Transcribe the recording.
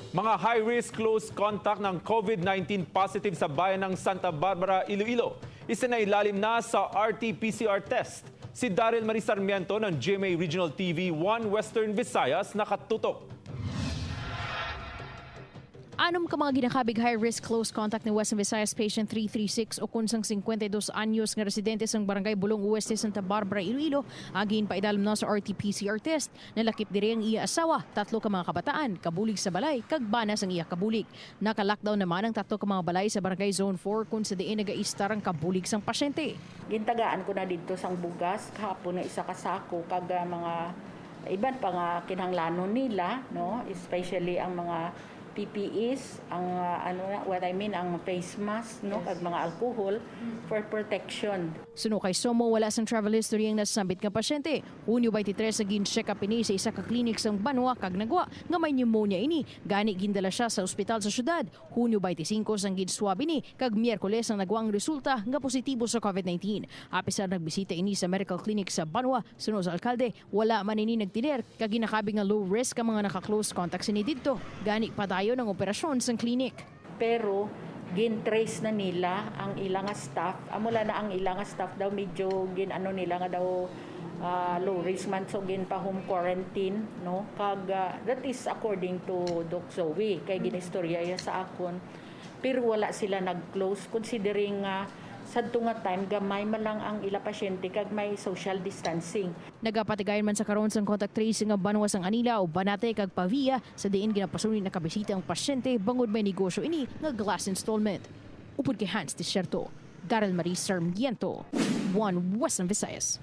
Mga high-risk close contact ng COVID-19 positive sa bayan ng Santa Barbara, Iloilo, isinailalim na sa RT-PCR test. Si Daryl Marie Sarmiento ng GMA Regional TV 1 Western Visayas nakatutok. Anom ka mga ginakabig high-risk close contact ni Western Visayas patient 336 o kunsang 52 anyos nga residente sang barangay Bulong Oeste, Santa Barbara, Iloilo, agin paidalam na sa RT-PCR test. Nalakip diri ang iya asawa, 3 ka mga kabataan, kabulig sa balay, kag banas ang iya kabulig. Naka-lockdown naman ang 3 ka mga balay sa barangay Zone 4 kung sa diin nagaistar ang kabulig sang pasyente. Gintagaan ko na dito sang bugas kahapon na isa ka sako kag mga iban pa nga kinahanglanon nila, no, especially ang mga PPEs, ang ang face mask, no, kag mga alcohol for protection. Suno kay Somo, wala sang travel history ang nasambit nga pasyente. Hunyo 23 sa gin-check up ini sa isa ka klinik sang banwa kag nagwa nga may pneumonia ini. Gani gindala siya sa ospital sa syudad. Hunyo 25 sang gin-swab ini kag Miyerkules ang nagwa ang resulta nga positibo sa COVID-19. Apisar nagbisita ini sa medical clinic sa banwa, suno sa alkalde, wala man ini nagtiner kag ginakabig nga low risk ang mga naka-close contacts ini didto. Gani padayon ng operasyon sa klinik. Pero gin-trace na nila ang ilang staff. Amula na ang ilang staff daw medyo nila nga daw low risk man, so gin pa home quarantine, no. Kag that is according to Doc Zoe kay ginistorya ya sa akon. Pero wala sila nag-close considering sadto nga time gamay man lang ang ila pasyente kag may social distancing. Nagapatigayon man sa karon sang contact tracing nga banwa sang Anila o Banate kag Pavia sa diin ginapasunin na kabisita ang pasyente bangod may negosyo ini nga glass installment. Upod kay Hans Desierto, Daryl Marie Sarmiento, 1 Western Visayas.